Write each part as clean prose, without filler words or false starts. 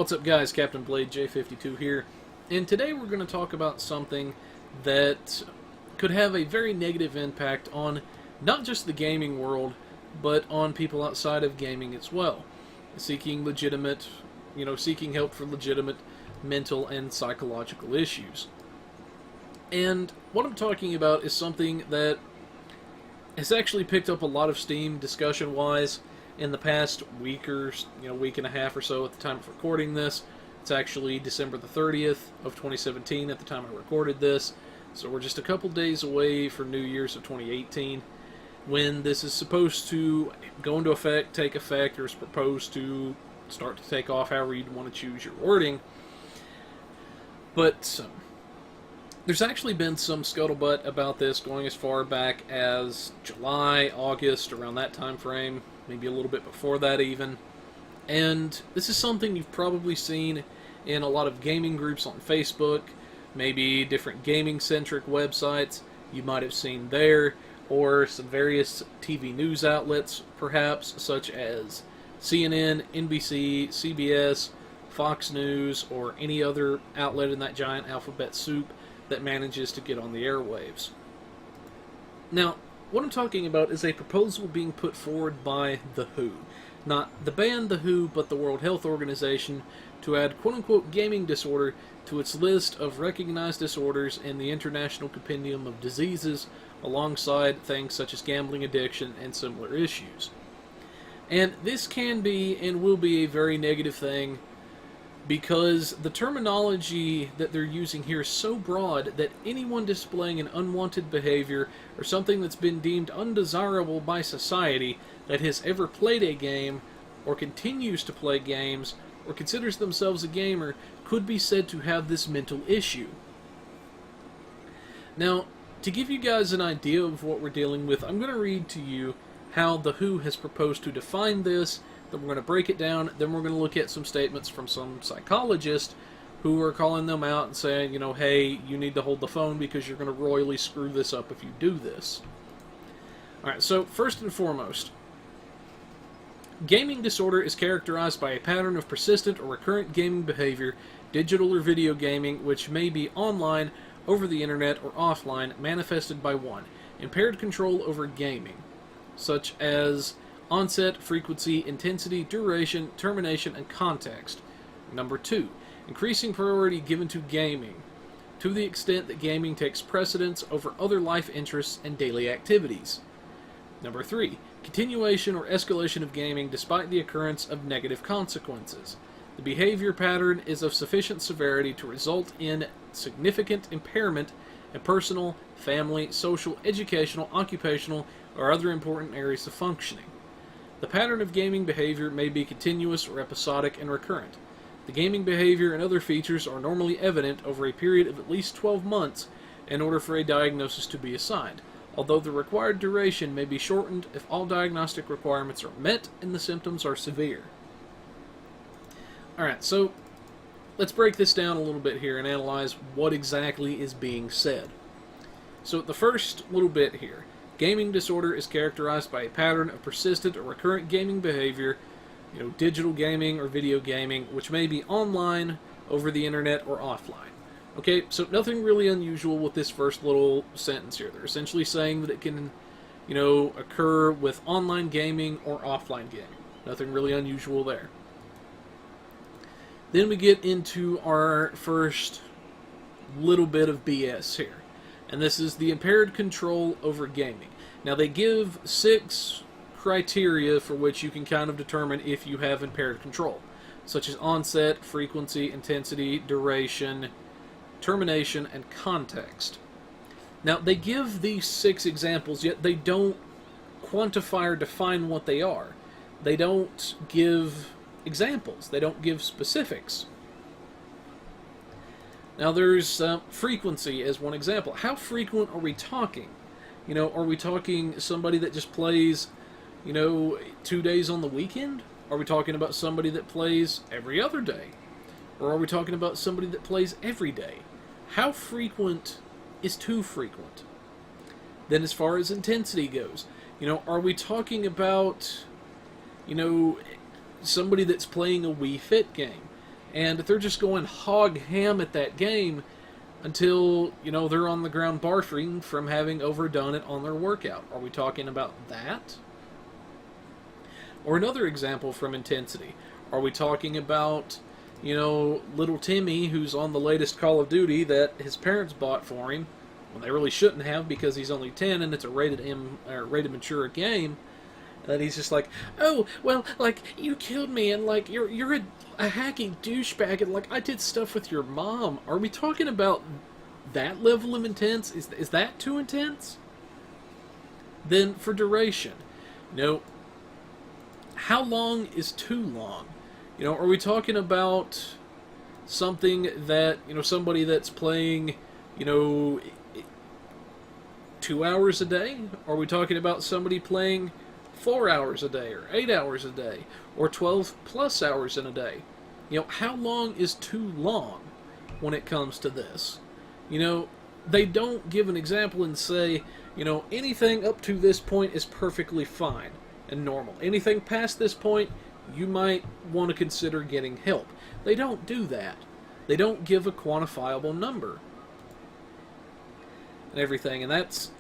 What's up guys, Captain Blade J52 here, and today we're going to talk about something that could have a very negative impact on not just the gaming world, but on people outside of gaming as well, seeking help for legitimate mental and psychological issues. And what I'm talking about is something that has actually picked up a lot of steam discussion-wise in the past week and a half or so at the time of recording this. It's actually December the 30th of 2017 at the time I recorded this, so we're just a couple days away from New Year's of 2018, when this is supposed to go into effect, take effect, or is proposed to start to take off, however you'd want to choose your wording. But there's actually been some scuttlebutt about this going as far back as July, August, around that time frame, maybe a little bit before that even. And this is something you've probably seen in a lot of gaming groups on Facebook, maybe different gaming-centric websites you might have seen there, or some various TV news outlets, perhaps, such as CNN, NBC, CBS, Fox News, or any other outlet in that giant alphabet soup that manages to get on the airwaves. Now, what I'm talking about is a proposal being put forward by The WHO. Not the band The WHO, but the World Health Organization, to add quote-unquote gaming disorder to its list of recognized disorders in the International Compendium of Diseases, alongside things such as gambling addiction and similar issues. And this can be and will be a very negative thing, because the terminology that they're using here is so broad that anyone displaying an unwanted behavior or something that's been deemed undesirable by society that has ever played a game or continues to play games or considers themselves a gamer could be said to have this mental issue. Now, to give you guys an idea of what we're dealing with, I'm going to read to you how The WHO has proposed to define this. Then we're going to break it down, then we're going to look at some statements from some psychologists who are calling them out and saying, hey, you need to hold the phone because you're going to royally screw this up if you do this. Alright, so first and foremost, gaming disorder is characterized by a pattern of persistent or recurrent gaming behavior, digital or video gaming, which may be online, over the internet, or offline, manifested by 1. Impaired control over gaming, such as onset, frequency, intensity, duration, termination, and context. Number 2, increasing priority given to gaming, to the extent that gaming takes precedence over other life interests and daily activities. Number 3, continuation or escalation of gaming despite the occurrence of negative consequences. The behavior pattern is of sufficient severity to result in significant impairment in personal, family, social, educational, occupational, or other important areas of functioning. The pattern of gaming behavior may be continuous or episodic and recurrent. The gaming behavior and other features are normally evident over a period of at least 12 months in order for a diagnosis to be assigned, although the required duration may be shortened if all diagnostic requirements are met and the symptoms are severe. Alright, so let's break this down a little bit here and analyze what exactly is being said. So the first little bit here. Gaming disorder is characterized by a pattern of persistent or recurrent gaming behavior, digital gaming or video gaming, which may be online, over the internet, or offline. Okay, so nothing really unusual with this first little sentence here. They're essentially saying that it can, occur with online gaming or offline gaming. Nothing really unusual there. Then we get into our first little bit of BS here. And this is the impaired control over gaming. Now, they give 6 criteria for which you can kind of determine if you have impaired control, such as onset, frequency, intensity, duration, termination, and context. Now, they give these 6 examples, yet they don't quantify or define what they are. They don't give examples. They don't give specifics. Now, there's frequency as one example. How frequent are we talking? Are we talking somebody that just plays, 2 days on the weekend? Are we talking about somebody that plays every other day? Or are we talking about somebody that plays every day? How frequent is too frequent? Then as far as intensity goes, are we talking about, somebody that's playing a Wii Fit game and they're just going hog ham at that game until, they're on the ground barfing from having overdone it on their workout. Are we talking about that? Or another example from intensity. Are we talking about, little Timmy who's on the latest Call of Duty that his parents bought for him when they really shouldn't have because he's only 10 and it's a rated mature game? And then he's just like, oh, well, like, you killed me, and, like, you're a hacking douchebag, and, like, I did stuff with your mom. Are we talking about that level of intense? Is that too intense? Then, for duration, how long is too long? Are we talking about something that, somebody that's playing, 2 hours a day? Are we talking about somebody playing 4 hours a day, or 8 hours a day, or 12 plus hours in a day? How long is too long when it comes to this? They don't give an example and say, anything up to this point is perfectly fine and normal. Anything past this point, you might want to consider getting help. They don't do that. They don't give a quantifiable number and everything, and that's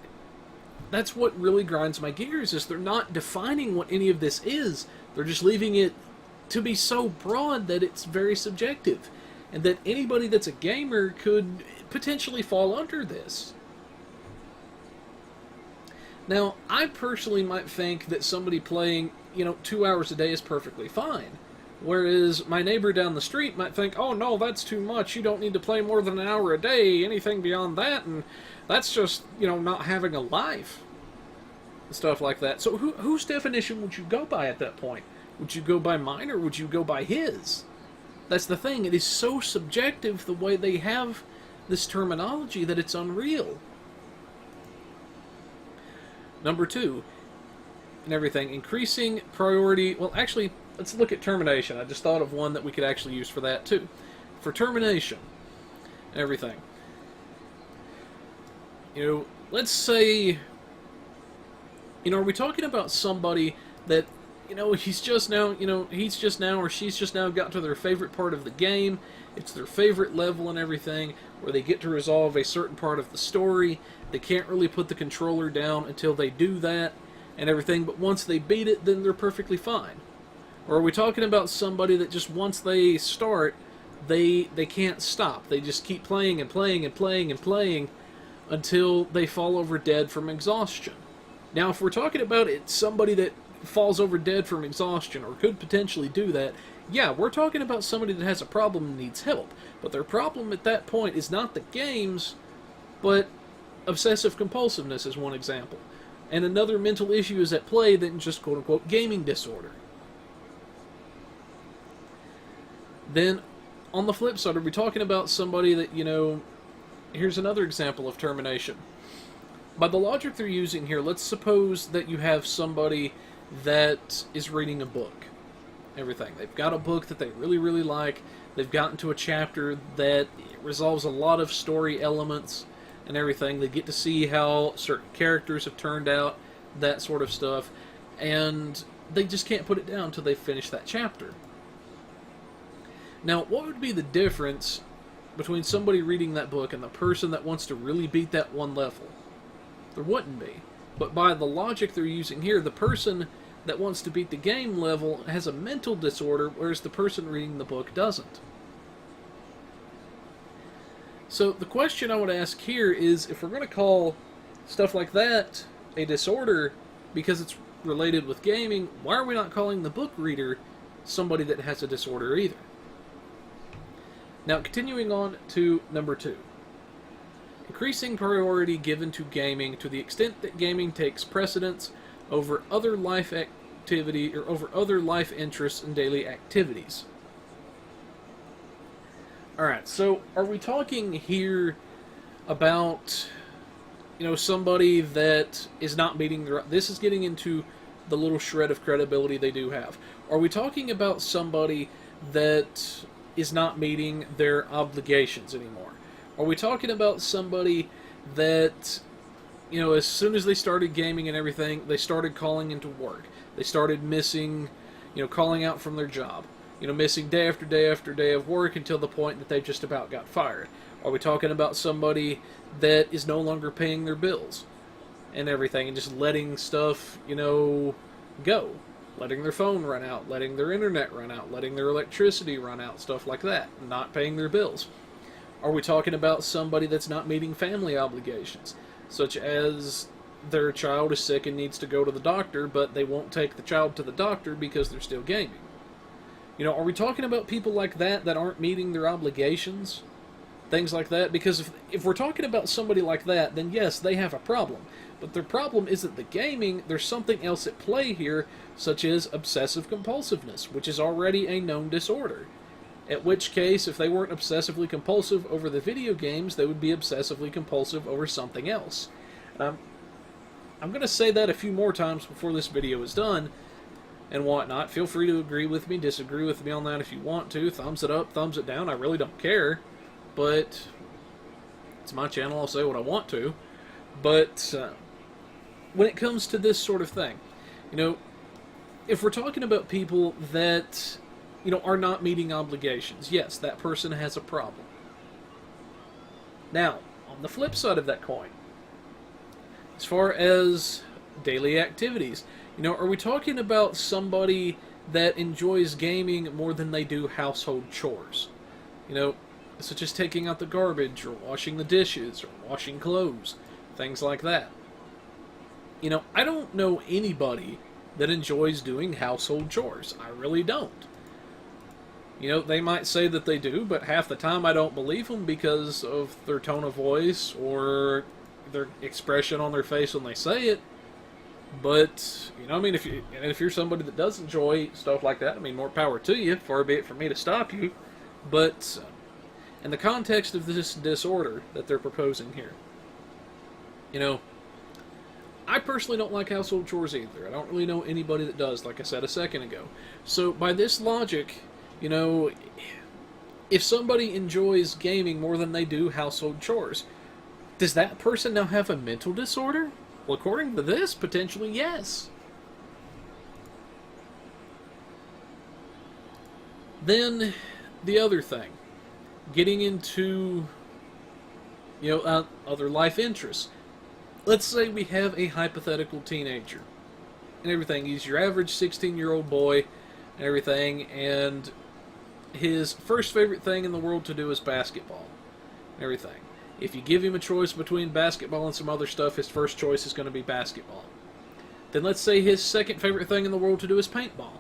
what really grinds my gears, is they're not defining what any of this is. They're just leaving it to be so broad that it's very subjective, and that anybody that's a gamer could potentially fall under this. Now, I personally might think that somebody playing, 2 hours a day is perfectly fine. Whereas my neighbor down the street might think, oh no, that's too much, you don't need to play more than an hour a day, anything beyond that, and that's just, not having a life. Stuff like that. So whose definition would you go by at that point? Would you go by mine, or would you go by his? That's the thing. It is so subjective the way they have this terminology that it's unreal. Number 2, and everything, increasing priority. Well, actually, let's look at termination. I just thought of one that we could actually use for that too. For termination and everything. Let's say, are we talking about somebody that, he's just now or she's just now got to their favorite part of the game, it's their favorite level and everything, where they get to resolve a certain part of the story, they can't really put the controller down until they do that and everything, but once they beat it, then they're perfectly fine? Or are we talking about somebody that just once they start, they can't stop, they just keep playing and playing and playing and playing until they fall over dead from exhaustion? Now, if we're talking about somebody that falls over dead from exhaustion, or could potentially do that, yeah, we're talking about somebody that has a problem and needs help. But their problem at that point is not the games, but obsessive compulsiveness is one example. And another mental issue is at play than just quote-unquote gaming disorder. Then, on the flip side, are we talking about somebody that, here's another example of termination. By the logic they're using here, let's suppose that you have somebody that is reading a book. Everything. They've got a book that they really, really like. They've gotten to a chapter that resolves a lot of story elements and everything. They get to see how certain characters have turned out, that sort of stuff, and they just can't put it down until they finish that chapter. Now, what would be the difference between somebody reading that book and the person that wants to really beat that one level? There wouldn't be. But by the logic they're using here, the person that wants to beat the game level has a mental disorder, whereas the person reading the book doesn't. So the question I would ask here is, if we're going to call stuff like that a disorder because it's related with gaming, why are we not calling the book reader somebody that has a disorder either? Now, continuing on to number 2. Increasing priority given to gaming to the extent that gaming takes precedence over other life activity, or over other life interests and daily activities. Alright, so are we talking here about, somebody that is not meeting their... This is getting into the little shred of credibility they do have. Are we talking about somebody that is not meeting their obligations anymore? Are we talking about somebody that, as soon as they started gaming and everything, they started calling into work? They started missing, calling out from their job. missing day after day after day of work until the point that they've just about got fired? Are we talking about somebody that is no longer paying their bills and everything and just letting stuff, go? Letting their phone run out, letting their internet run out, letting their electricity run out, stuff like that, not paying their bills. Are we talking about somebody that's not meeting family obligations, such as their child is sick and needs to go to the doctor, but they won't take the child to the doctor because they're still gaming? Are we talking about people like that aren't meeting their obligations? Things like that? Because if we're talking about somebody like that, then yes, they have a problem. But their problem isn't the gaming, there's something else at play here, such as obsessive compulsiveness, which is already a known disorder. At which case, if they weren't obsessively compulsive over the video games, they would be obsessively compulsive over something else. I'm going to say that a few more times before this video is done, and whatnot. Feel free to agree with me, disagree with me on that if you want to. Thumbs it up, thumbs it down, I really don't care. But it's my channel, I'll say what I want to. But when it comes to this sort of thing, if we're talking about people that, are not meeting obligations, yes, that person has a problem. Now, on the flip side of that coin, as far as daily activities, are we talking about somebody that enjoys gaming more than they do household chores? Such as taking out the garbage, or washing the dishes, or washing clothes, things like that. I don't know anybody that enjoys doing household chores. I really don't. They might say that they do, but half the time I don't believe them because of their tone of voice or their expression on their face when they say it. But, if you're somebody that does enjoy stuff like that, more power to you, far be it for me to stop you. But in the context of this disorder that they're proposing here, I personally don't like household chores either. I don't really know anybody that does, like I said a second ago. So by this logic, if somebody enjoys gaming more than they do household chores, does that person now have a mental disorder? Well, according to this, potentially yes. Then, the other thing, getting into, other life interests. Let's say we have a hypothetical teenager and everything. He's your average 16-year-old boy and everything, and his first favorite thing in the world to do is basketball and everything. If you give him a choice between basketball and some other stuff, his first choice is going to be basketball. Then let's say his second favorite thing in the world to do is paintball,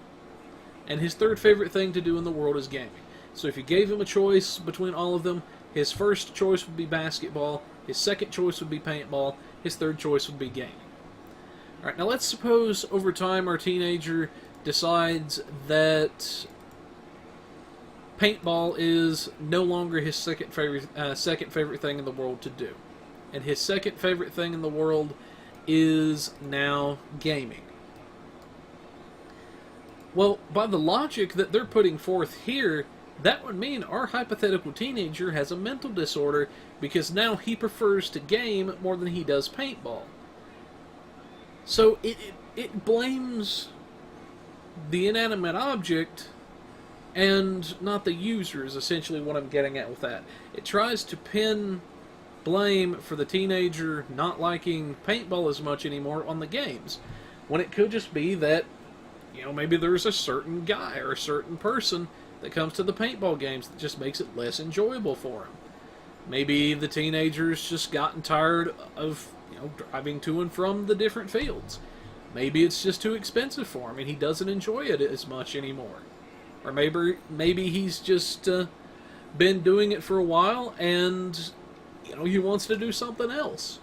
and his third favorite thing to do in the world is gaming. So if you gave him a choice between all of them, his first choice would be basketball, his second choice would be paintball, his third choice would be gaming. Alright, now let's suppose over time our teenager decides that paintball is no longer his second favorite thing in the world to do. And his second favorite thing in the world is now gaming. Well, by the logic that they're putting forth here, that would mean our hypothetical teenager has a mental disorder because now he prefers to game more than he does paintball. So it blames the inanimate object and not the user is essentially what I'm getting at with that. It tries to pin blame for the teenager not liking paintball as much anymore on the games, when it could just be that, maybe there's a certain guy or a certain person that comes to the paintball games that just makes it less enjoyable for him. Maybe the teenager's just gotten tired of, driving to and from the different fields. Maybe it's just too expensive for him and he doesn't enjoy it as much anymore. Or maybe he's just been doing it for a while and, he wants to do something else.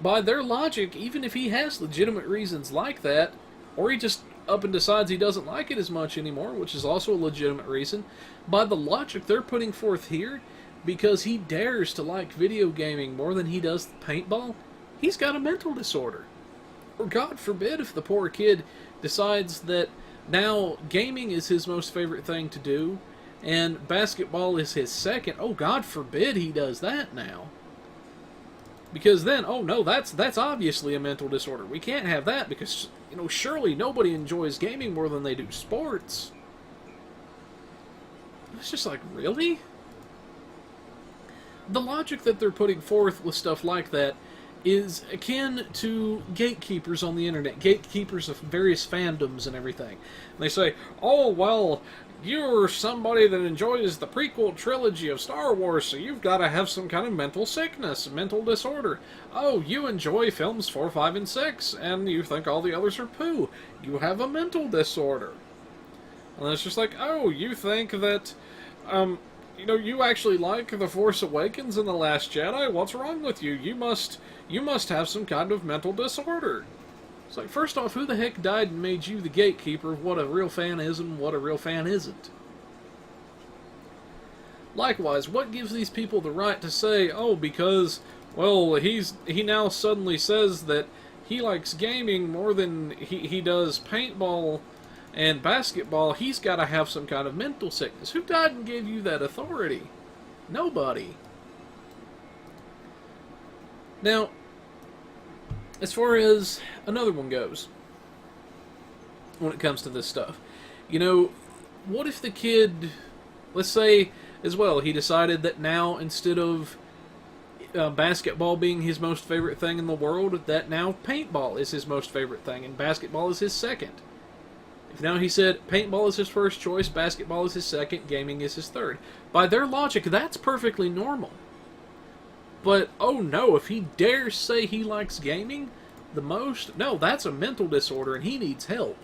By their logic, even if he has legitimate reasons like that, or he just up and decides he doesn't like it as much anymore, which is also a legitimate reason, by the logic they're putting forth here, because he dares to like video gaming more than he does paintball, he's got a mental disorder. Or God forbid if the poor kid decides that now gaming is his most favorite thing to do, and basketball is his second. Oh, God forbid he does that now. Because then, oh no, that's obviously a mental disorder. We can't have that because surely nobody enjoys gaming more than they do sports. It's just like, really? The logic that they're putting forth with stuff like that is akin to gatekeepers on the internet, gatekeepers of various fandoms and everything. And they say, oh, well, you're somebody that enjoys the prequel trilogy of Star Wars, so you've got to have some kind of mental sickness, mental disorder. Oh, you enjoy films 4, 5, and 6, and you think all the others are poo. You have a mental disorder. And it's just like, oh, you think that, you actually like The Force Awakens and The Last Jedi? What's wrong with you? You must have some kind of mental disorder. It's like, first off, who the heck died and made you the gatekeeper of what a real fan is and what a real fan isn't? Likewise, what gives these people the right to say, oh, because, well, he now suddenly says that he likes gaming more than he does paintball and basketball, he's got to have some kind of mental sickness. Who died and gave you that authority? Nobody. Now, as far as another one goes, when it comes to this stuff, what if the kid, let's say, as well, he decided that now, instead of basketball being his most favorite thing in the world, that now paintball is his most favorite thing, and basketball is his second. If now he said paintball is his first choice, basketball is his second, gaming is his third. By their logic, that's perfectly normal. But, oh no, if he dares say he likes gaming the most, no, that's a mental disorder and he needs help.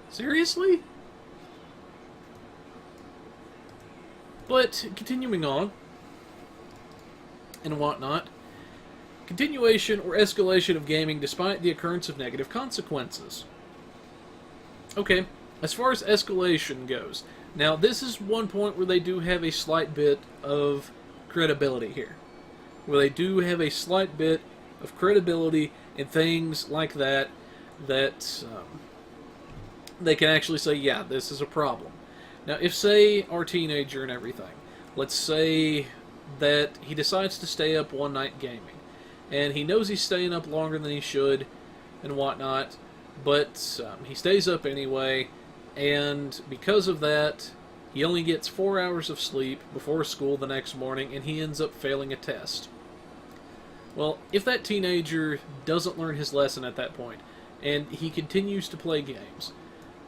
Seriously? But, continuing on, and whatnot, continuation or escalation of gaming despite the occurrence of negative consequences. Okay, as far as escalation goes, now this is one point where they do have a slight bit of credibility here. Where they do have a slight bit of credibility and things like that, they can actually say, yeah, this is a problem. Now, if, say, our teenager and everything, let's say that he decides to stay up one night gaming, and he knows he's staying up longer than he should and whatnot, but he stays up anyway, and because of that, he only gets 4 hours of sleep before school the next morning, and he ends up failing a test. Well, if that teenager doesn't learn his lesson at that point, and he continues to play games,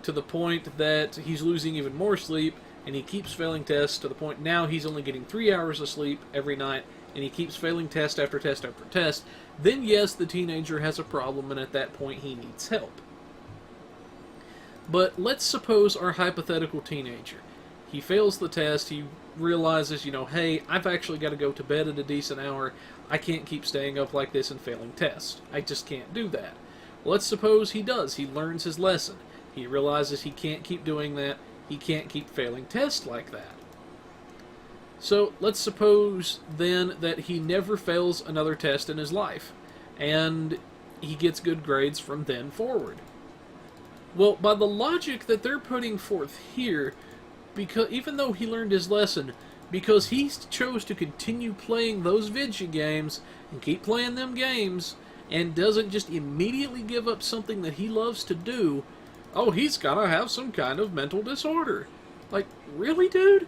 to the point that he's losing even more sleep, and he keeps failing tests, to the point now he's only getting 3 hours of sleep every night, and he keeps failing test after test after test, then yes, the teenager has a problem, and at that point he needs help. But let's suppose our hypothetical teenager, he fails the test, he realizes, hey, I've actually got to go to bed at a decent hour, I can't keep staying up like this and failing tests. I just can't do that. Well, let's suppose he does. He learns his lesson. He realizes he can't keep doing that. He can't keep failing tests like that. So let's suppose then that he never fails another test in his life, and he gets good grades from then forward. Well, by the logic that they're putting forth here, because even though he learned his lesson, because he chose to continue playing those video games and keep playing them games, and doesn't just immediately give up something that he loves to do, oh, he's gotta have some kind of mental disorder. Like, really, dude?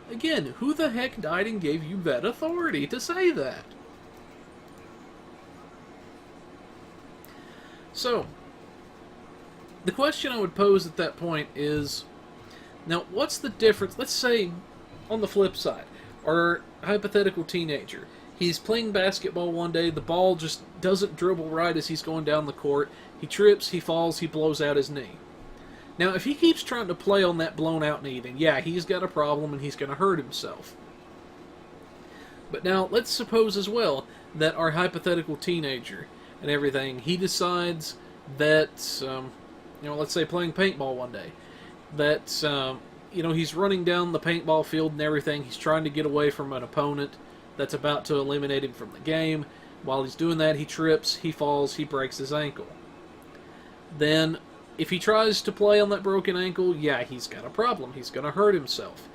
Again, who the heck died and gave you that authority to say that? So, the question I would pose at that point is, now, what's the difference? Let's say, on the flip side, our hypothetical teenager, he's playing basketball one day, the ball just doesn't dribble right as he's going down the court, he trips, he falls, he blows out his knee. Now, if he keeps trying to play on that blown out knee, then yeah, he's got a problem and he's going to hurt himself. But now, let's suppose as well that our hypothetical teenager and everything, he decides that, let's say playing paintball one day, that, he's running down the paintball field and everything, he's trying to get away from an opponent that's about to eliminate him from the game. While he's doing that, he trips, he falls, he breaks his ankle. Then, if he tries to play on that broken ankle, yeah, he's got a problem. He's going to hurt himself.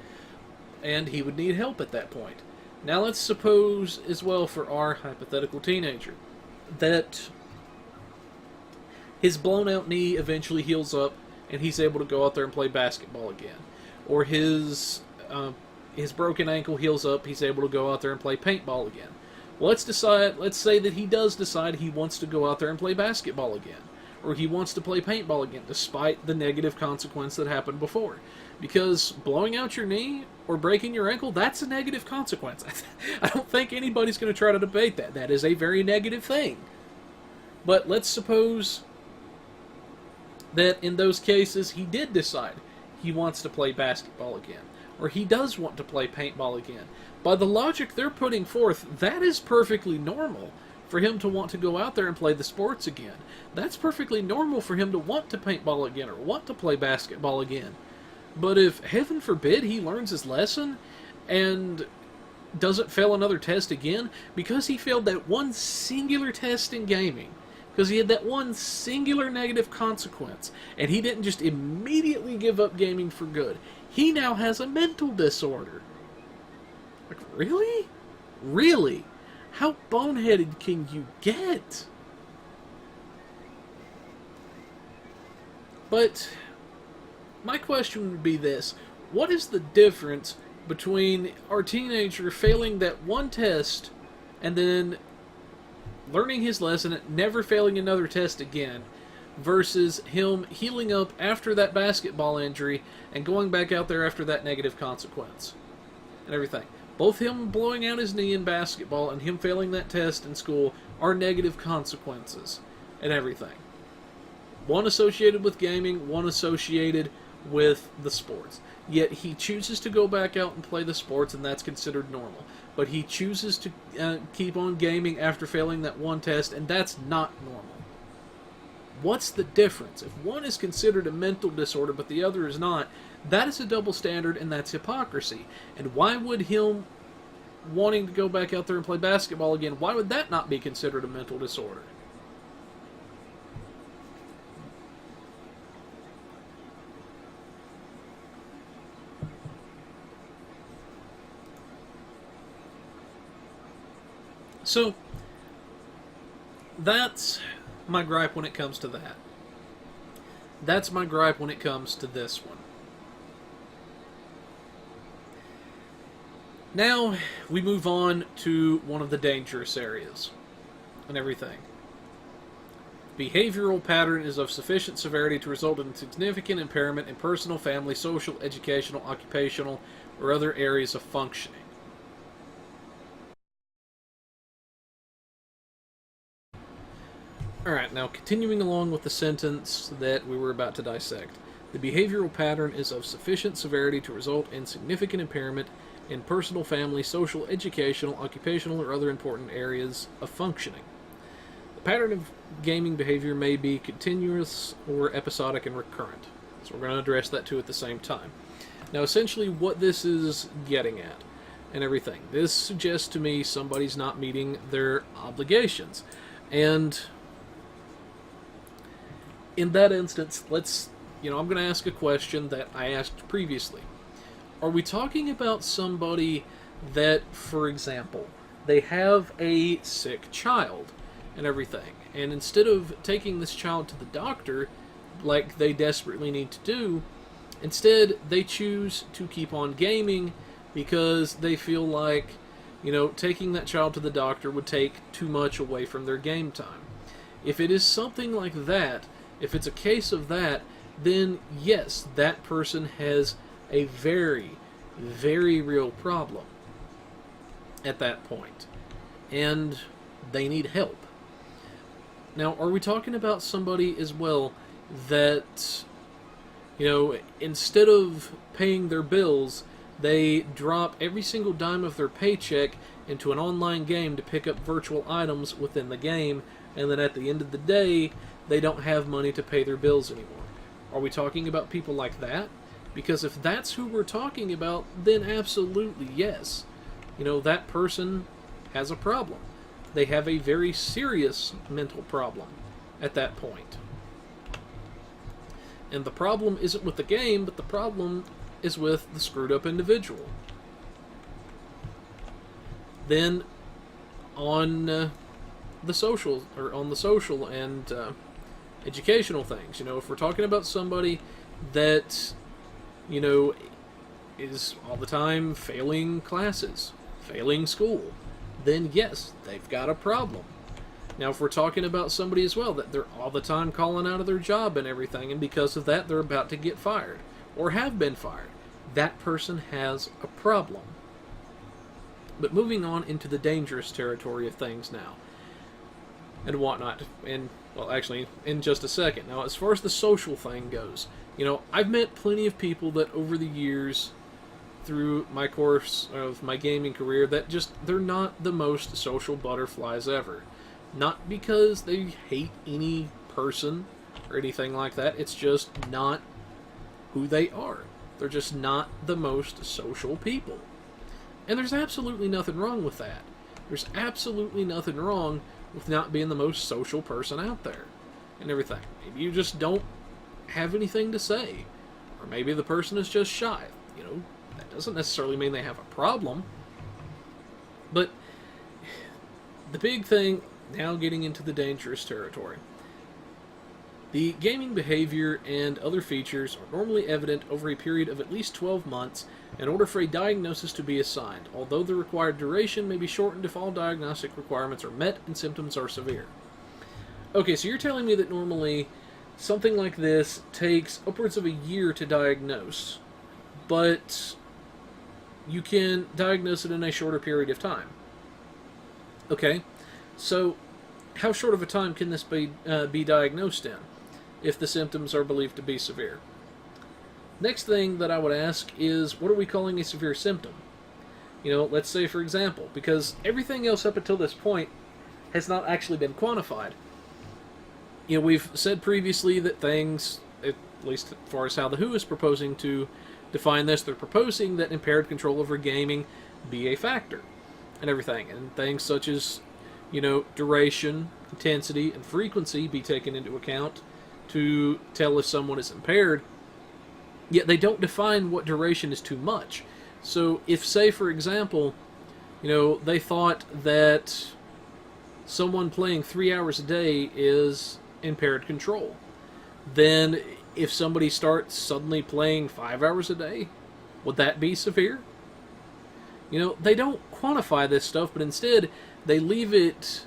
And he would need help at that point. Now let's suppose, as well for our hypothetical teenager, that his blown out knee eventually heals up and he's able to go out there and play basketball again. Or his broken ankle heals up, he's able to go out there and play paintball again. Well, let's say that he does decide he wants to go out there and play basketball again. Or he wants to play paintball again, despite the negative consequence that happened before. Because blowing out your knee or breaking your ankle, that's a negative consequence. I don't think anybody's going to try to debate that. That is a very negative thing. But let's suppose that in those cases he did decide he wants to play basketball again. Or he does want to play paintball again. By the logic they're putting forth, that is perfectly normal for him to want to go out there and play the sports again. That's perfectly normal for him to want to paintball again or want to play basketball again. But if, heaven forbid, he learns his lesson and doesn't fail another test again, because he failed that one singular test in gaming, because he had that one singular negative consequence, and he didn't just immediately give up gaming for good, he now has a mental disorder. Like, really? Really? How boneheaded can you get? But my question would be this: what is the difference between our teenager failing that one test and then learning his lesson, never failing another test again, versus him healing up after that basketball injury and going back out there after that negative consequence and everything? Both him blowing out his knee in basketball and him failing that test in school are negative consequences and everything. One associated with gaming, one associated with the sports. Yet he chooses to go back out and play the sports, and that's considered normal. But he chooses to keep on gaming after failing that one test, and that's not normal. What's the difference? If one is considered a mental disorder but the other is not, that is a double standard, and that's hypocrisy. And why would him wanting to go back out there and play basketball again, why would that not be considered a mental disorder? So, that's my gripe when it comes to that. That's my gripe when it comes to this one. Now, we move on to one of the dangerous areas and everything. Behavioral pattern is of sufficient severity to result in significant impairment in personal, family, social, educational, occupational, or other areas of functioning. Alright, now continuing along with the sentence that we were about to dissect. The behavioral pattern is of sufficient severity to result in significant impairment in personal, family, social, educational, occupational, or other important areas of functioning. The pattern of gaming behavior may be continuous or episodic and recurrent. So we're going to address that too at the same time. Now essentially what this is getting at and everything. This suggests to me somebody's not meeting their obligations. And in that instance, I'm going to ask a question that I asked previously. Are we talking about somebody that, for example, they have a sick child and everything, and instead of taking this child to the doctor like they desperately need to do, instead they choose to keep on gaming because they feel like, taking that child to the doctor would take too much away from their game time? If it is something like that, if it's a case of that, then yes, that person has a very, very real problem at that point, and they need help. Now, are we talking about somebody as well that, instead of paying their bills, they drop every single dime of their paycheck into an online game to pick up virtual items within the game, and then at the end of the day, they don't have money to pay their bills anymore? Are we talking about people like that? Because if that's who we're talking about, then absolutely yes. That person has a problem. They have a very serious mental problem at that point. And the problem isn't with the game, but the problem is with the screwed up individual. Then on the social and educational things. If we're talking about somebody that, you know, is all the time failing classes, failing school, then yes, they've got a problem. Now, if we're talking about somebody as well that they're all the time calling out of their job and everything, and because of that they're about to get fired or have been fired, that person has a problem. But moving on into the dangerous territory of things now, and whatnot, and well, actually, in just a second. Now, as far as the social thing goes, I've met plenty of people that over the years, through my course of my gaming career, that they're not the most social butterflies ever. Not because they hate any person or anything like that, it's just not who they are. They're just not the most social people. And there's absolutely nothing wrong with that. There's absolutely nothing wrong with not being the most social person out there and everything. Maybe you just don't have anything to say. Or maybe the person is just shy. That doesn't necessarily mean they have a problem. But the big thing, now getting into the dangerous territory. The gaming behavior and other features are normally evident over a period of at least 12 months in order for a diagnosis to be assigned, although the required duration may be shortened if all diagnostic requirements are met and symptoms are severe. Okay, so you're telling me that normally something like this takes upwards of a year to diagnose, but you can diagnose it in a shorter period of time. Okay, so how short of a time can this be diagnosed in, if the symptoms are believed to be severe? Next thing that I would ask is, what are we calling a severe symptom? Let's say, for example, because everything else up until this point has not actually been quantified. We've said previously that things, at least as far as how the WHO is proposing to define this, they're proposing that impaired control over gaming be a factor and everything. And things such as, duration, intensity, and frequency be taken into account to tell if someone is impaired. Yet they don't define what duration is too much. So if, say, for example, they thought that someone playing 3 hours a day is impaired control, then if somebody starts suddenly playing 5 hours a day, would that be severe? They don't quantify this stuff, but instead they leave it,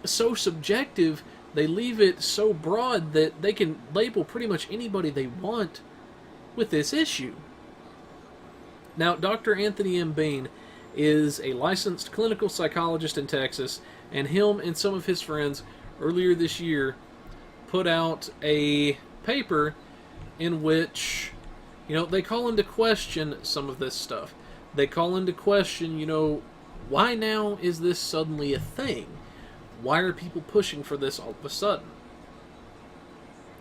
so subjective. They leave it so broad that they can label pretty much anybody they want with this issue. Now, Dr. Anthony M. Bean is a licensed clinical psychologist in Texas, and him and some of his friends earlier this year put out a paper in which, they call into question some of this stuff. They call into question, why now is this suddenly a thing? Why are people pushing for this all of a sudden?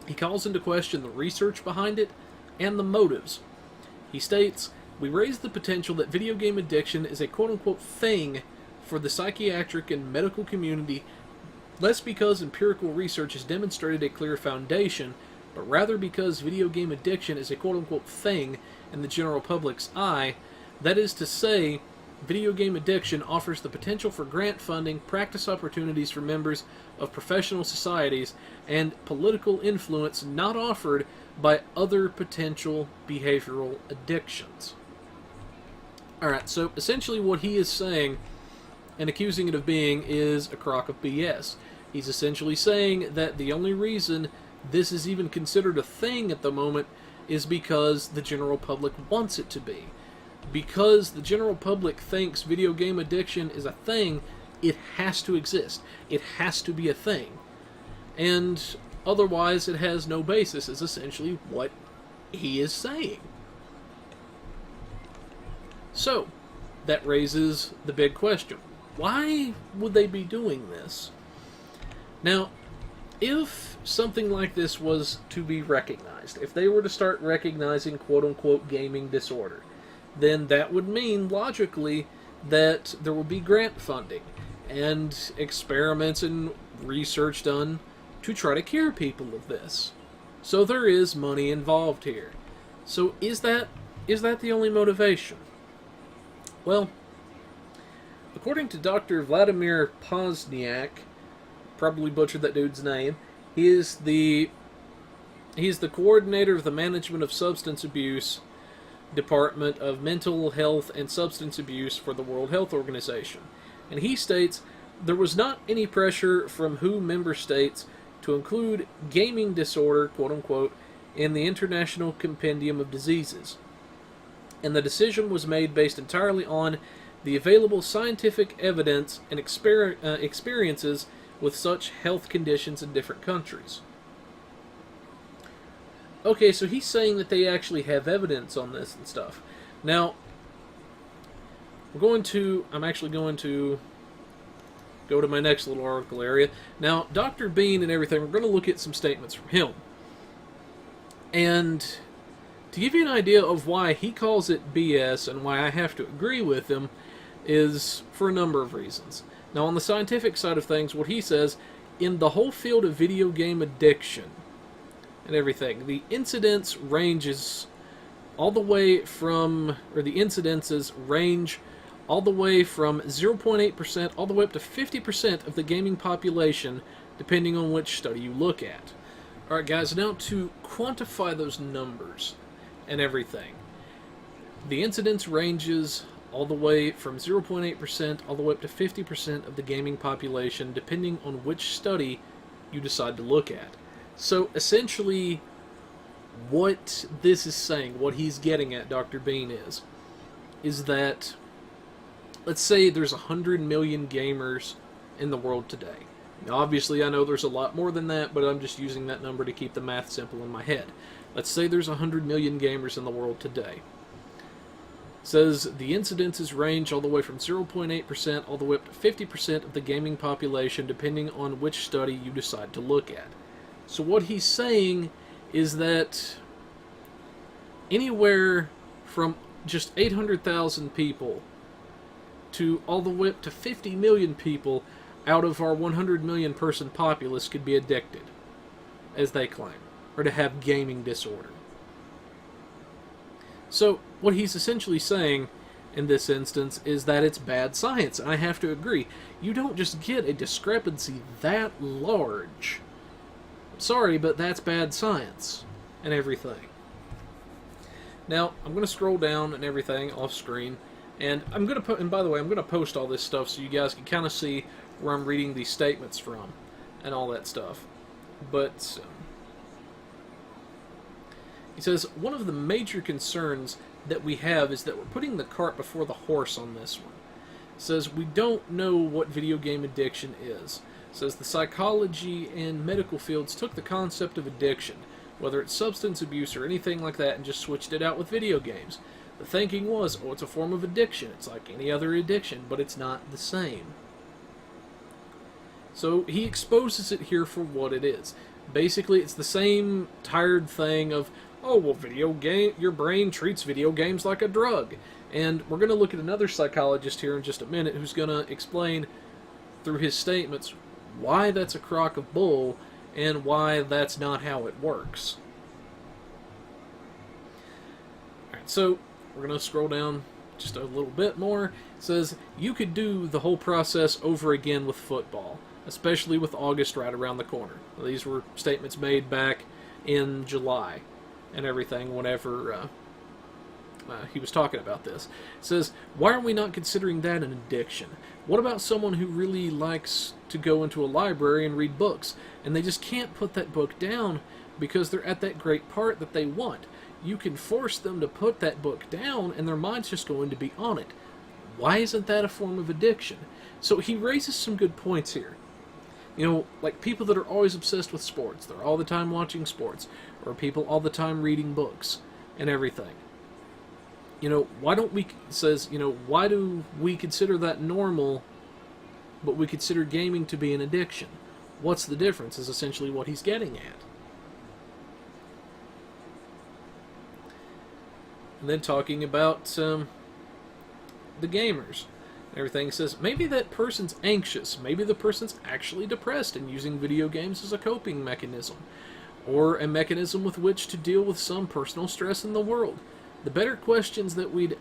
He calls into question the research behind it and the motives. He states, "We raise the potential that video game addiction is a quote-unquote thing for the psychiatric and medical community, less because empirical research has demonstrated a clear foundation, but rather because video game addiction is a quote-unquote thing in the general public's eye. That is to say, video game addiction offers the potential for grant funding, practice opportunities for members of professional societies, and political influence not offered by other potential behavioral addictions." Alright, so essentially what he is saying and accusing it of being is a crock of BS. He's essentially saying that the only reason this is even considered a thing at the moment is because the general public wants it to be. Because the general public thinks video game addiction is a thing, it has to exist. It has to be a thing. And otherwise it has no basis, is essentially what he is saying. So, that raises the big question. Why would they be doing this? Now, if something like this was to be recognized, if they were to start recognizing quote-unquote gaming disorder, then that would mean, logically, that there will be grant funding and experiments and research done to try to cure people of this. So there is money involved here. So is that the only motivation? Well, according to Dr. Vladimir Pozniak, probably butchered that dude's name. He is the he's the coordinator of the Management of Substance Abuse Department of Mental Health and Substance Abuse for the World Health Organization. And he states there was not any pressure from WHO member states to include gaming disorder, quote unquote, in the International Compendium of Diseases. And the decision was made based entirely on the available scientific evidence and experiences with such health conditions in different countries. Okay, so he's saying that they actually have evidence on this and stuff. Now, I'm actually going to go to my next little article area. Now, Dr. Bean and everything, we're going to look at some statements from him. And to give you an idea of why he calls it BS and why I have to agree with him is for a number of reasons. Now, on the scientific side of things, what he says, in the whole field of video game addiction and everything, the incidence ranges all the way from, or the incidences range all the way from 0.8% all the way up to 50% of the gaming population, depending on which study you look at. Alright guys, now to quantify those numbers and everything. The incidence ranges all the way from 0.8% all the way up to 50% of the gaming population, depending on which study you decide to look at. So essentially, what this is saying, what he's getting at, Dr. Bean, is that, let's say there's 100 million gamers in the world today. Now, obviously, I know there's a lot more than that, but I'm just using that number to keep the math simple in my head. Let's say there's 100 million gamers in the world today. It says the incidences range all the way from 0.8% all the way up to 50% of the gaming population, depending on which study you decide to look at. So what he's saying is that anywhere from just 800,000 people to all the way up to 50 million people out of our 100 million person populace could be addicted, as they claim, or to have gaming disorder. So what he's essentially saying in this instance is that it's bad science, and I have to agree. You don't just get a discrepancy that large. Sorry, but that's bad science and everything. Now, I'm going to scroll down and everything off screen, and I'm going to and by the way, I'm going to post all this stuff so you guys can kind of see where I'm reading these statements from and all that stuff. But he says, one of the major concerns that we have is that we're putting the cart before the horse on this one. It says, we don't know what video game addiction is. It says, the psychology and medical fields took the concept of addiction, whether it's substance abuse or anything like that, and just switched it out with video games. The thinking was, oh, it's a form of addiction. It's like any other addiction, but it's not the same. So he exposes it here for what it is. Basically, it's the same tired thing of, oh, well, your brain treats video games like a drug. And we're going to look at another psychologist here in just a minute who's going to explain through his statements why that's a crock of bull and why that's not how it works. Alright, so we're going to scroll down just a little bit more. It says, you could do the whole process over again with football, especially with August right around the corner. These were statements made back in July and everything whenever he was talking about this. It says, why are we not considering that an addiction? What about someone who really likes to go into a library and read books, and they just can't put that book down because they're at that great part that they want? You can force them to put that book down, and their mind's just going to be on it. Why isn't that a form of addiction? So he raises some good points here. You know, like people that are always obsessed with sports, they're all the time watching sports, or people all the time reading books and everything. You know, why do we consider that normal, but we consider gaming to be an addiction? What's the difference is essentially what he's getting at. And then talking about the gamers. Everything says, maybe that person's anxious, maybe the person's actually depressed and using video games as a coping mechanism, or a mechanism with which to deal with some personal stress in the world. The better questions that we'd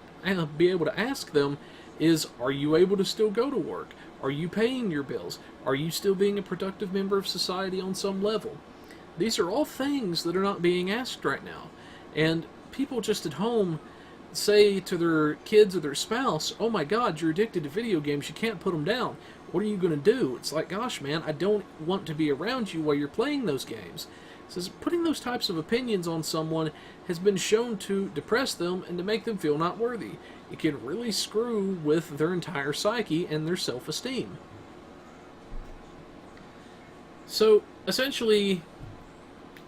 be able to ask them is, are you able to still go to work? Are you paying your bills? Are you still being a productive member of society on some level? These are all things that are not being asked right now. And people just at home say to their kids or their spouse, oh my God, you're addicted to video games, you can't put them down. What are you going to do? It's like, gosh, man, I don't want to be around you while you're playing those games. It says putting those types of opinions on someone has been shown to depress them and to make them feel not worthy. It can really screw with their entire psyche and their self-esteem. So, essentially,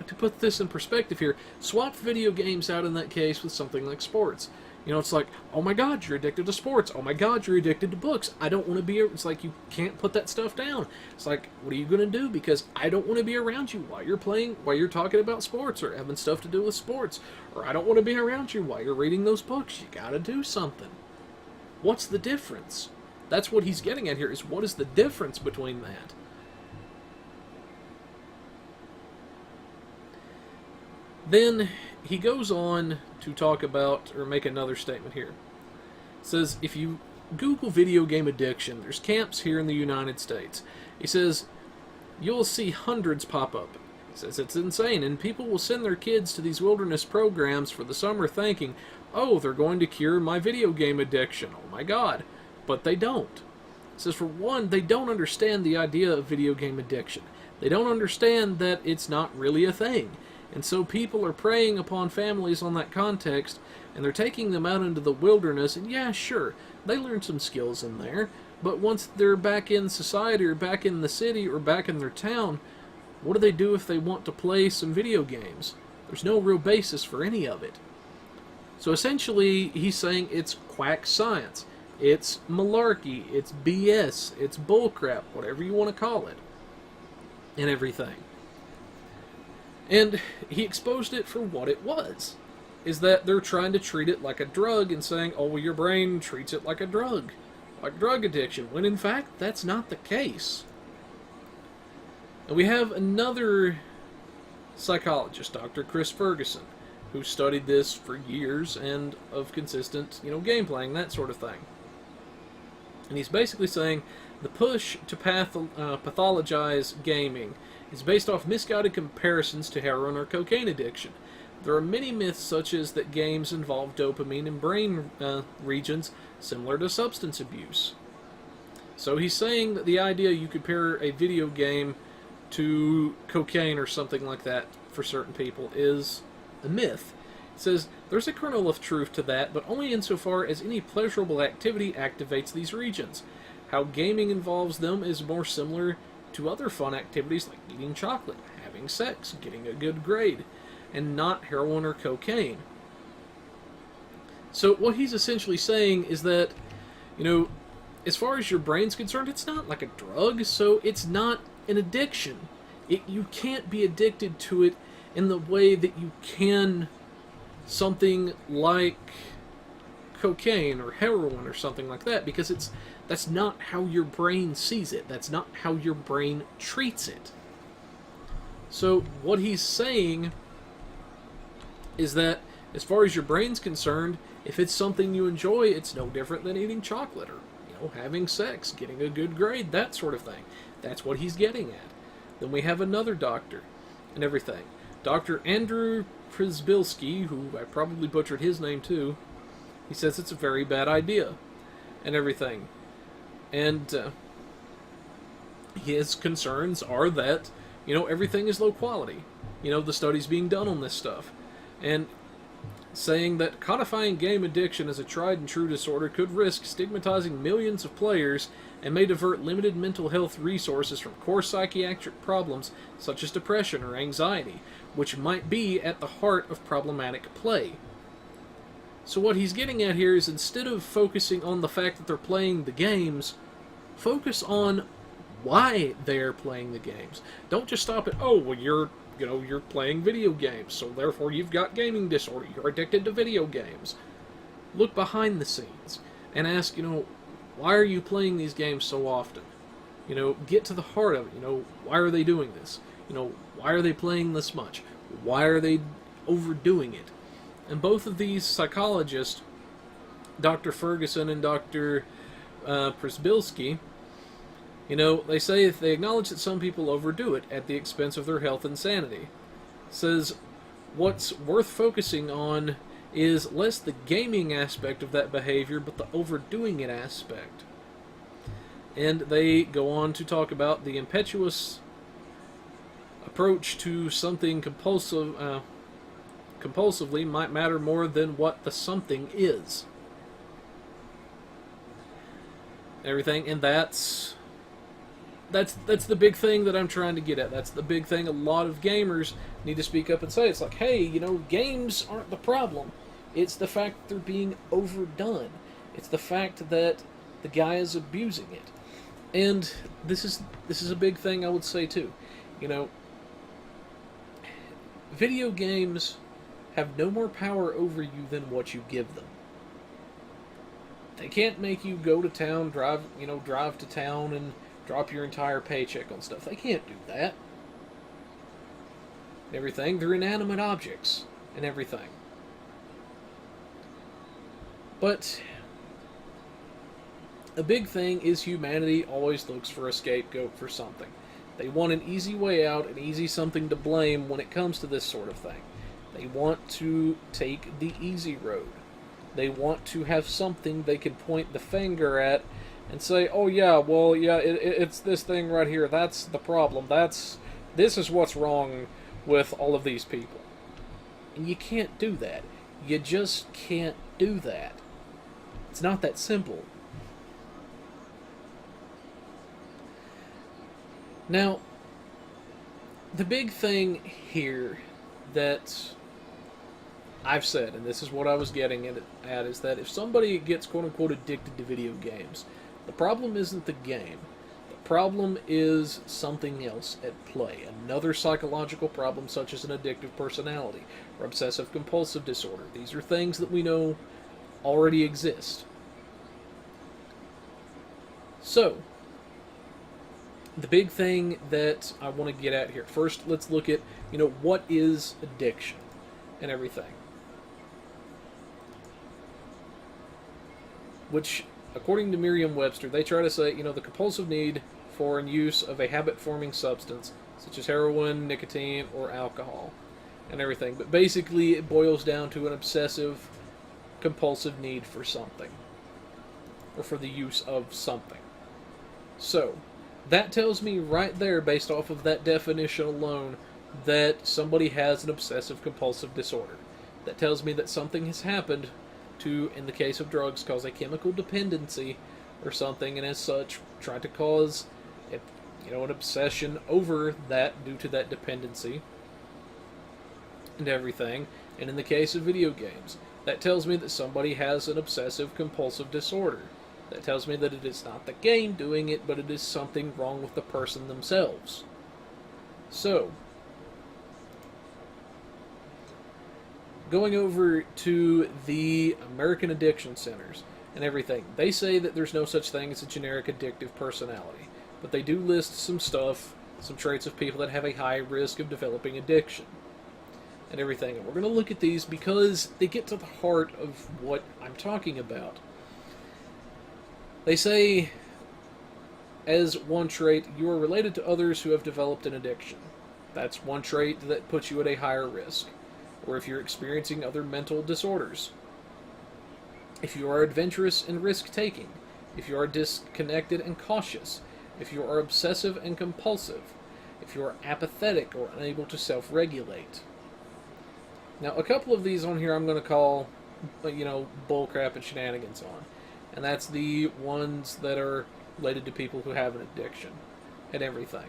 to put this in perspective here, swap video games out in that case with something like sports. You know, it's like, oh my God, you're addicted to sports. Oh my God, you're addicted to books. I don't want to be... It's like, you can't put that stuff down. It's like, what are you going to do? Because I don't want to be around you while you're playing, while you're talking about sports or having stuff to do with sports. Or I don't want to be around you while you're reading those books. You got to do something. What's the difference? That's what he's getting at here, is what is the difference between that? Then he goes on to talk about, or make another statement here. It says, if you Google video game addiction, there's camps here in the United States. He says, you'll see hundreds pop up. He says it's insane, and people will send their kids to these wilderness programs for the summer thinking, oh, they're going to cure my video game addiction. Oh my God. But they don't. It says, for one, they don't understand the idea of video game addiction. They don't understand that it's not really a thing. And so people are preying upon families on that context, and they're taking them out into the wilderness, and yeah, sure, they learn some skills in there, but once they're back in society, or back in the city, or back in their town, what do they do if they want to play some video games? There's no real basis for any of it. So essentially, he's saying it's quack science. It's malarkey, it's BS, it's bullcrap, whatever you want to call it, and everything. And he exposed it for what it was, is that they're trying to treat it like a drug and saying, oh, well, your brain treats it like a drug addiction, when in fact, that's not the case. And we have another psychologist, Dr. Chris Ferguson, who studied this for years and of consistent, game playing, that sort of thing. And he's basically saying the push to pathologize gaming is based off misguided comparisons to heroin or cocaine addiction. There are many myths such as that games involve dopamine in brain regions similar to substance abuse. So he's saying that the idea you compare a video game to cocaine or something like that for certain people is a myth. It says, there's a kernel of truth to that, but only insofar as any pleasurable activity activates these regions. How gaming involves them is more similar to other fun activities like eating chocolate, having sex, getting a good grade, and not heroin or cocaine. So what he's essentially saying is that, as far as your brain's concerned, it's not like a drug, so it's not an addiction. You can't be addicted to it in the way that you can something like cocaine or heroin or something like that, because that's not how your brain sees it. That's not how your brain treats it. So what he's saying is that as far as your brain's concerned, if it's something you enjoy, it's no different than eating chocolate or having sex, getting a good grade, that sort of thing. That's what he's getting at. Then we have another doctor and everything. Dr. Andrew Przybylski, who I probably butchered his name too, he says it's a very bad idea and everything. And his concerns are that, everything is low quality. The studies being done on this stuff. And saying that codifying game addiction as a tried and true disorder could risk stigmatizing millions of players and may divert limited mental health resources from core psychiatric problems such as depression or anxiety, which might be at the heart of problematic play. So what he's getting at here is, instead of focusing on the fact that they're playing the games, focus on why they're playing the games. Don't just stop at, oh, well, you're playing video games, so therefore you've got gaming disorder, you're addicted to video games. Look behind the scenes and ask, why are you playing these games so often? Get to the heart of it. Why are they doing this? Why are they playing this much? Why are they overdoing it? And both of these psychologists, Dr. Ferguson and Dr. Przybylski, You know, they say if they acknowledge that some people overdo it at the expense of their health and sanity. Says what's worth focusing on is less the gaming aspect of that behavior, but the overdoing it aspect. And they go on to talk about the impetuous approach to something compulsively might matter more than what the something is. Everything, and that's the big thing that I'm trying to get at. That's the big thing a lot of gamers need to speak up and say. It's like, hey, you know, games aren't the problem. It's the fact that they're being overdone. It's the fact that the guy is abusing it. And this is a big thing I would say too. You know, video games have no more power over you than what you give them. They can't make you go to town, drive to town and drop your entire paycheck on stuff. They can't do that. And everything. They're inanimate objects and everything. But a big thing is humanity always looks for a scapegoat for something. They want an easy way out, an easy something to blame when it comes to this sort of thing. They want to take the easy road. They want to have something they can point the finger at and say, oh yeah, well, yeah, it's this thing right here. That's the problem. This is what's wrong with all of these people. And you can't do that. You just can't do that. It's not that simple. Now, the big thing here that I've said, and this is what I was getting at, is that if somebody gets quote-unquote addicted to video games, the problem isn't the game. The problem is something else at play. Another psychological problem such as an addictive personality or obsessive-compulsive disorder. These are things that we know already exist. So, the big thing that I want to get at here. First, let's look at, what is addiction and everything. Which, according to Merriam-Webster, they try to say, the compulsive need for and use of a habit-forming substance, such as heroin, nicotine, or alcohol, and everything. But basically, it boils down to an obsessive, compulsive need for something, or for the use of something. So, that tells me right there, based off of that definition alone, that somebody has an obsessive-compulsive disorder. That tells me that something has happened to, in the case of drugs, cause a chemical dependency or something, and as such, try to cause an obsession over that due to that dependency and everything. And in the case of video games, that tells me that somebody has an obsessive-compulsive disorder. That tells me that it is not the game doing it, but it is something wrong with the person themselves. So, going over to the American Addiction Centers and everything, they say that there's no such thing as a generic addictive personality, but they do list some stuff, some traits of people that have a high risk of developing addiction and everything. And we're going to look at these because they get to the heart of what I'm talking about. They say, as one trait, you are related to others who have developed an addiction. That's one trait that puts you at a higher risk. Or if you're experiencing other mental disorders. If you are adventurous and risk-taking. If you are disconnected and cautious. If you are obsessive and compulsive. If you are apathetic or unable to self-regulate. Now, a couple of these on here I'm going to call, bullcrap and shenanigans on. And that's the ones that are related to people who have an addiction and everything.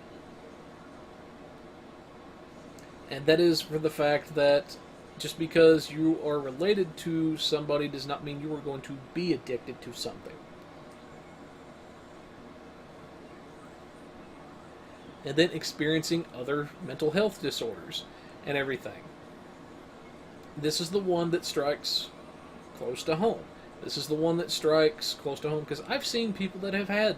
And that is for the fact that just because you are related to somebody does not mean you are going to be addicted to something. And then experiencing other mental health disorders and everything. This is the one that strikes close to home. This is the one that strikes close to home because I've seen people that have had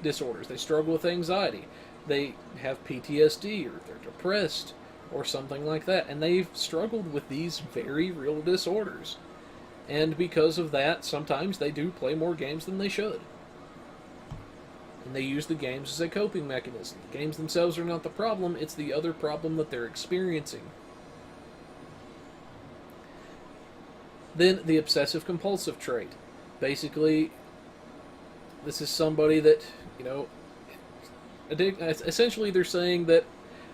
disorders. They struggle with anxiety. They have PTSD or they're depressed or something like that. And they've struggled with these very real disorders. And because of that, sometimes they do play more games than they should. And they use the games as a coping mechanism. The games themselves are not the problem, it's the other problem that they're experiencing. Then the obsessive compulsive trait. Basically, this is somebody that, essentially they're saying that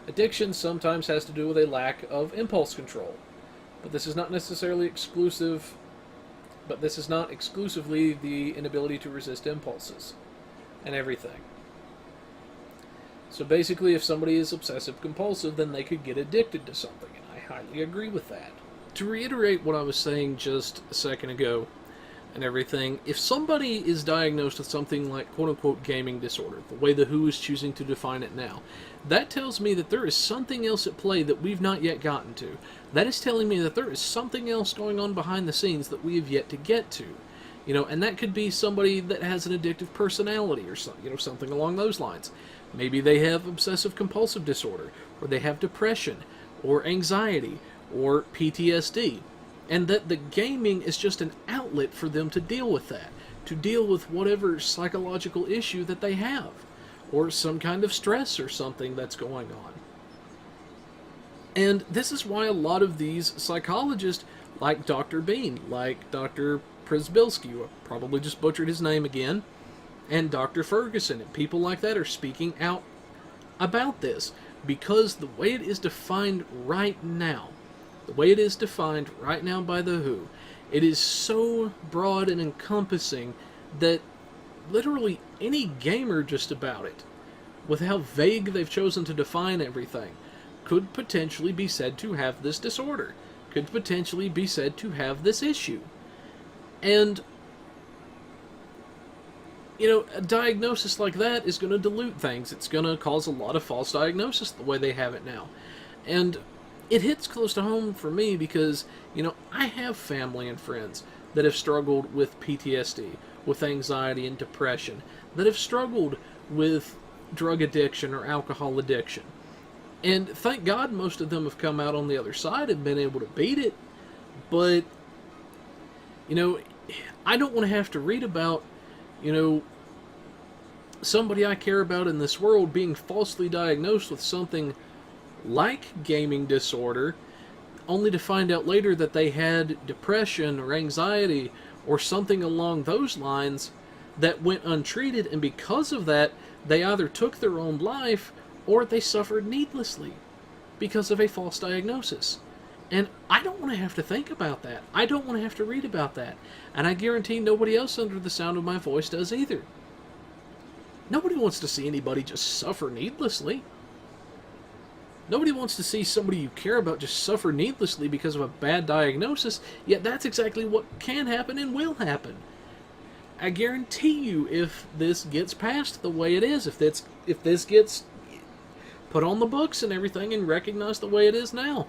addiction sometimes has to do with a lack of impulse control. But this is not necessarily exclusive, but this is not exclusively the inability to resist impulses and everything. So basically, if somebody is obsessive compulsive, then they could get addicted to something, and I highly agree with that. To reiterate what I was saying just a second ago and everything, if somebody is diagnosed with something like quote-unquote gaming disorder, the way the WHO is choosing to define it now, that tells me that there is something else at play that we've not yet gotten to. That is telling me that there is something else going on behind the scenes that we have yet to get to. And that could be somebody that has an addictive personality or something along those lines. Maybe they have obsessive compulsive disorder, or they have depression, or anxiety, or PTSD. And that the gaming is just an outlet for them to deal with that, to deal with whatever psychological issue that they have, or some kind of stress or something that's going on. And this is why a lot of these psychologists, like Dr. Bean, like Dr. Przybylski, who I probably just butchered his name again, and Dr. Ferguson, and people like that are speaking out about this, because the way it is defined right now, the way it is defined right now by the WHO, it is so broad and encompassing that literally any gamer just about it, with how vague they've chosen to define everything, could potentially be said to have this disorder, could potentially be said to have this issue. And, a diagnosis like that is going to dilute things. It's going to cause a lot of false diagnosis the way they have it now. And it hits close to home for me because, I have family and friends that have struggled with PTSD, with anxiety and depression, that have struggled with drug addiction or alcohol addiction. And thank God most of them have come out on the other side and been able to beat it. But, I don't want to have to read about, somebody I care about in this world being falsely diagnosed with something like gaming disorder, only to find out later that they had depression or anxiety or something along those lines that went untreated, and because of that, they either took their own life or they suffered needlessly because of a false diagnosis. And I don't want to have to think about that. I don't want to have to read about that. And I guarantee nobody else under the sound of my voice does either. Nobody wants to see anybody just suffer needlessly. Nobody wants to see somebody you care about just suffer needlessly because of a bad diagnosis, yet that's exactly what can happen and will happen. I guarantee you, if this gets passed the way it is, if this gets put on the books and everything and recognized the way it is now.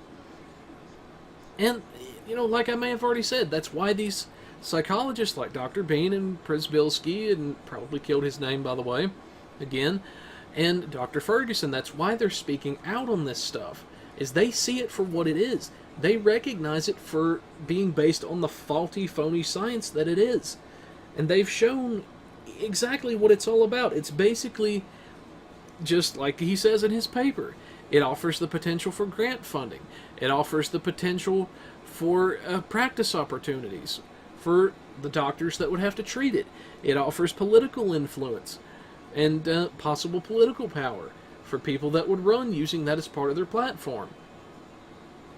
And, like I may have already said, that's why these psychologists like Dr. Bean and Przybylski, and probably killed his name, by the way, again, and Dr. Ferguson, that's why they're speaking out on this stuff, is they see it for what it is. They recognize it for being based on the faulty, phony science that it is. And they've shown exactly what it's all about. It's basically, just like he says in his paper, it offers the potential for grant funding. It offers the potential for practice opportunities for the doctors that would have to treat it. It offers political influence and possible political power for people that would run using that as part of their platform.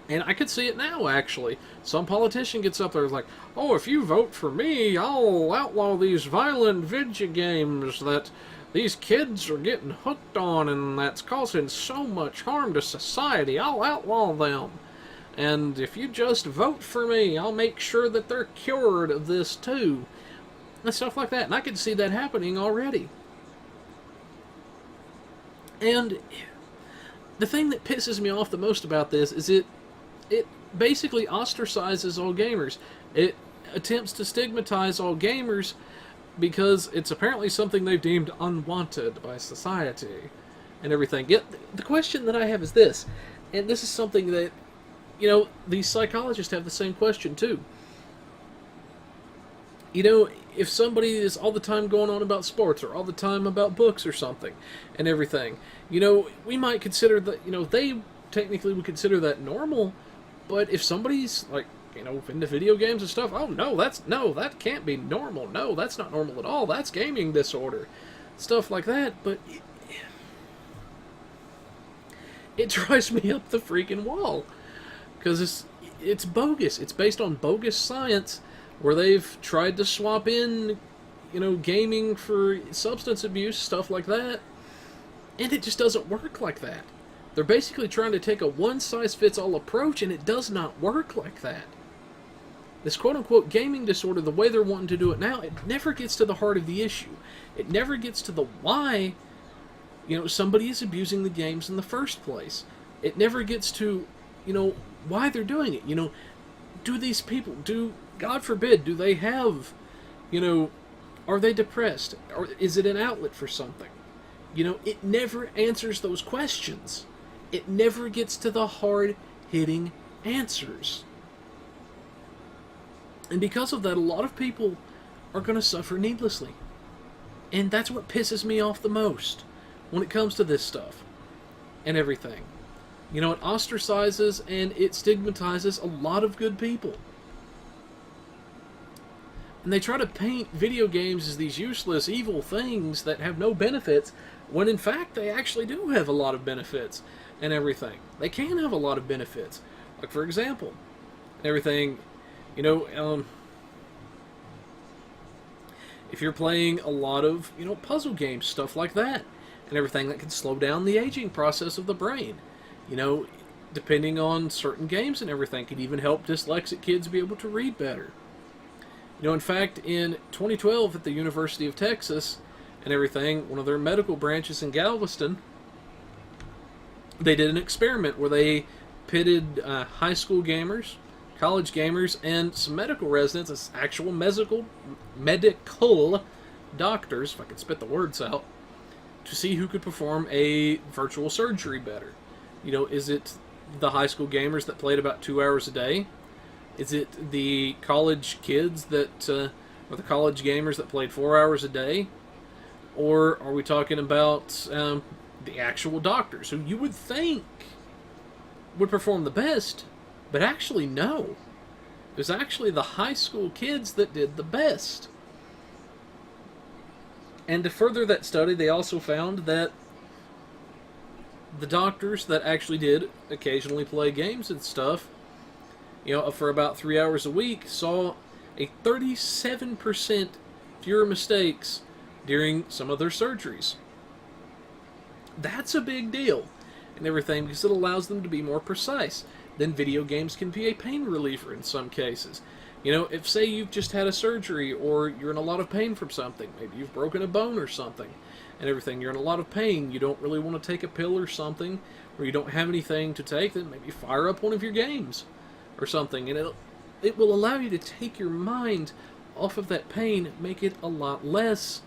And I could see it now, actually. Some politician gets up there and is like, oh, if you vote for me, I'll outlaw these violent video games that these kids are getting hooked on and that's causing so much harm to society. I'll outlaw them. And if you just vote for me, I'll make sure that they're cured of this too. And stuff like that. And I could see that happening already. And the thing that pisses me off the most about this is it basically ostracizes all gamers. It attempts to stigmatize all gamers because it's apparently something they've deemed unwanted by society and everything. Yet the question that I have is this, and this is something that, these psychologists have the same question too. You know, if somebody is all the time going on about sports or all the time about books or something and everything, we might consider that, they technically would consider that normal, but if somebody's like, into video games and stuff, oh no, that can't be normal. No, that's not normal at all. That's gaming disorder. Stuff like that, but it drives me up the freaking wall because it's bogus. It's based on bogus science where they've tried to swap in, gaming for substance abuse, stuff like that, and it just doesn't work like that. They're basically trying to take a one-size-fits-all approach, and it does not work like that. This quote-unquote gaming disorder, the way they're wanting to do it now, it never gets to the heart of the issue. It never gets to the why, somebody is abusing the games in the first place. It never gets to, why they're doing it. Do these people, God forbid, do they have, are they depressed? Or is it an outlet for something? It never answers those questions. It never gets to the hard-hitting answers. And because of that, a lot of people are going to suffer needlessly. And that's what pisses me off the most when it comes to this stuff and everything. It ostracizes and it stigmatizes a lot of good people. And they try to paint video games as these useless, evil things that have no benefits, when in fact they actually do have a lot of benefits and everything. They can have a lot of benefits. Like, for example, everything, if you're playing a lot of, puzzle games, stuff like that, and everything, that can slow down the aging process of the brain. Depending on certain games and everything, can even help dyslexic kids be able to read better. In fact, in 2012 at the University of Texas and everything, one of their medical branches in Galveston, they did an experiment where they pitted high school gamers, college gamers, and some medical residents, actual medical doctors, if I could spit the words out, to see who could perform a virtual surgery better. Is it the high school gamers that played about 2 hours a day? Is it the college kids that, or the college gamers that played 4 hours a day? Or are we talking about the actual doctors, who you would think would perform the best, but actually no. It was actually the high school kids that did the best. And to further that study, they also found that the doctors that actually did occasionally play games and stuff, for about 3 hours a week, saw a 37% fewer mistakes during some of their surgeries. That's a big deal and everything, because it allows them to be more precise. Then video games can be a pain reliever in some cases. If, say, you've just had a surgery or you're in a lot of pain from something, maybe you've broken a bone or something and everything, you're in a lot of pain, you don't really want to take a pill or something, or you don't have anything to take, then maybe fire up one of your games or something, and it will allow you to take your mind off of that pain, make it a lot less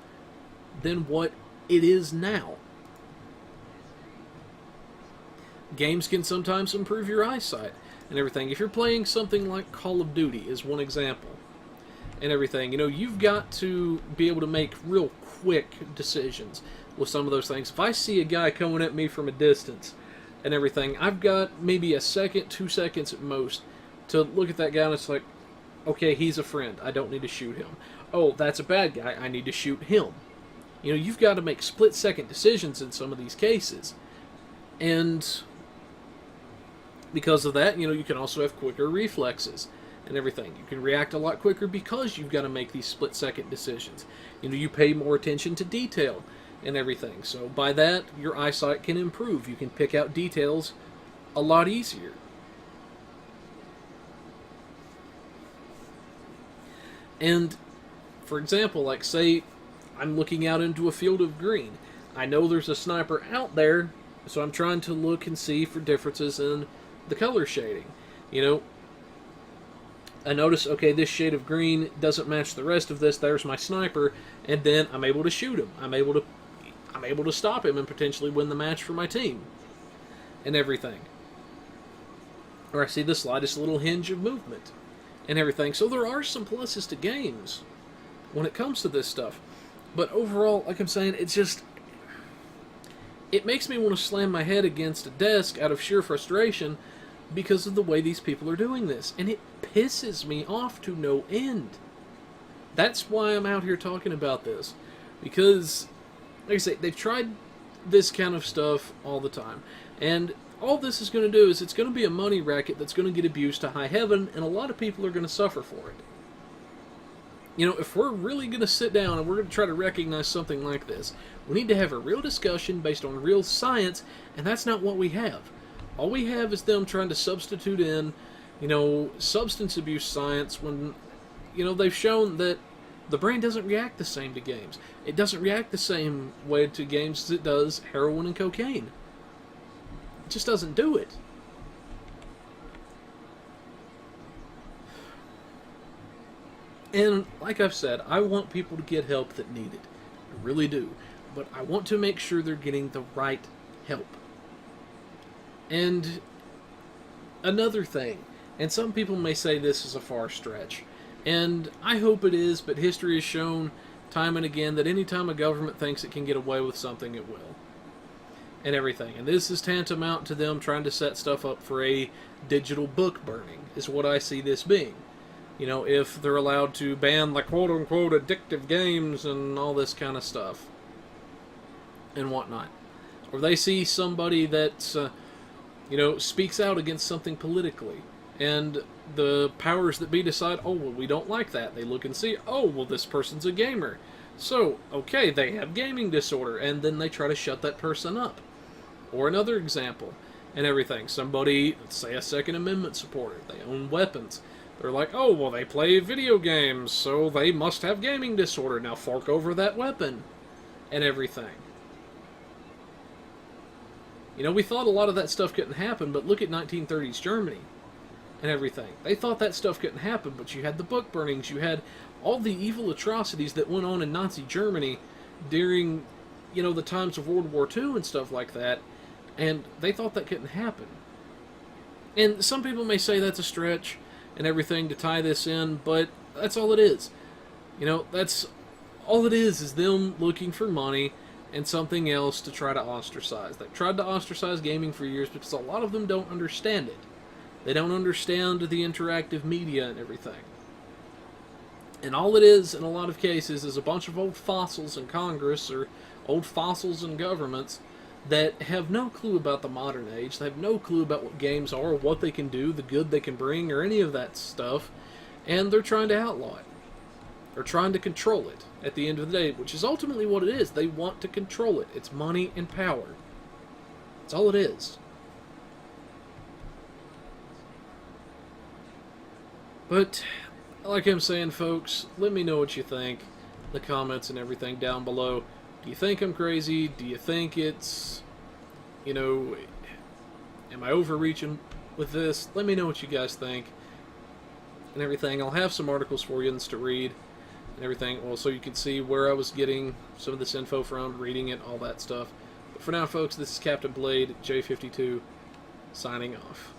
than what it is now. Games can sometimes improve your eyesight and everything. If you're playing something like Call of Duty is one example and everything, you've got to be able to make real quick decisions with some of those things. If I see a guy coming at me from a distance and everything, I've got maybe a second, 2 seconds at most to look at that guy, and it's like, okay, he's a friend, I don't need to shoot him. Oh, that's a bad guy, I need to shoot him. You've got to make split-second decisions in some of these cases. And because of that, you can also have quicker reflexes and everything. You can react a lot quicker because you've got to make these split-second decisions. You pay more attention to detail and everything. So by that, your eyesight can improve. You can pick out details a lot easier. And, for example, like, say, I'm looking out into a field of green. I know there's a sniper out there, so I'm trying to look and see for differences in the color shading. I notice, okay, this shade of green doesn't match the rest of this, there's my sniper, and then I'm able to shoot him. I'm able to stop him and potentially win the match for my team and everything. Or I see the slightest little hinge of movement and everything. So there are some pluses to games when it comes to this stuff. But overall, like I'm saying, it makes me want to slam my head against a desk out of sheer frustration because of the way these people are doing this. And it pisses me off to no end. That's why I'm out here talking about this. Because, like I say, they've tried this kind of stuff all the time. And all this is going to do is it's going to be a money racket that's going to get abused to high heaven, and a lot of people are going to suffer for it. You know, if we're really going to sit down and we're going to try to recognize something like this, we need to have a real discussion based on real science, and that's not what we have. All we have is them trying to substitute in, substance abuse science when, they've shown that the brain doesn't react the same to games. It doesn't react the same way to games as it does heroin and cocaine. It just doesn't do it. And like I've said, I want people to get help that need it. I really do. But I want to make sure they're getting the right help. And another thing, and some people may say this is a far stretch, and I hope it is, but history has shown time and again that anytime a government thinks it can get away with something, it will. And everything. And this is tantamount to them trying to set stuff up for a digital book burning, is what I see this being. If they're allowed to ban the quote-unquote addictive games and all this kind of stuff and whatnot. Or they see somebody that, speaks out against something politically, and the powers that be decide, oh, well, we don't like that. They look and see, oh, well, this person's a gamer. So, okay, they have gaming disorder, and then they try to shut that person up. Or another example, and everything. Somebody, let's say a Second Amendment supporter, they own weapons. They're like, oh, well, they play video games, so they must have gaming disorder. Now fork over that weapon. And everything. We thought a lot of that stuff couldn't happen, but look at 1930s Germany. And everything. They thought that stuff couldn't happen, but you had the book burnings, you had all the evil atrocities that went on in Nazi Germany during, the times of World War II and stuff like that, and they thought that couldn't happen. And some people may say that's a stretch and everything to tie this in, but that's all it is. That's all it is them looking for money and something else to try to ostracize. They've tried to ostracize gaming for years because a lot of them don't understand it. They don't understand the interactive media and everything. And all it is, in a lot of cases, is a bunch of old fossils in Congress or old fossils in governments that have no clue about the modern age. They have no clue about what games are, or what they can do, the good they can bring, or any of that stuff. And they're trying to outlaw it. Or trying to control it at the end of the day, which is ultimately what it is. They want to control it. It's money and power. That's all it is. But, like I'm saying, folks, let me know what you think. The comments and everything down below. Do you think I'm crazy? Do you think it's, am I overreaching with this? Let me know what you guys think. And everything. I'll have some articles for you to read. And everything. Well, so you can see where I was getting some of this info from, reading it, all that stuff. But for now, folks, this is Captain Blade, J52, signing off.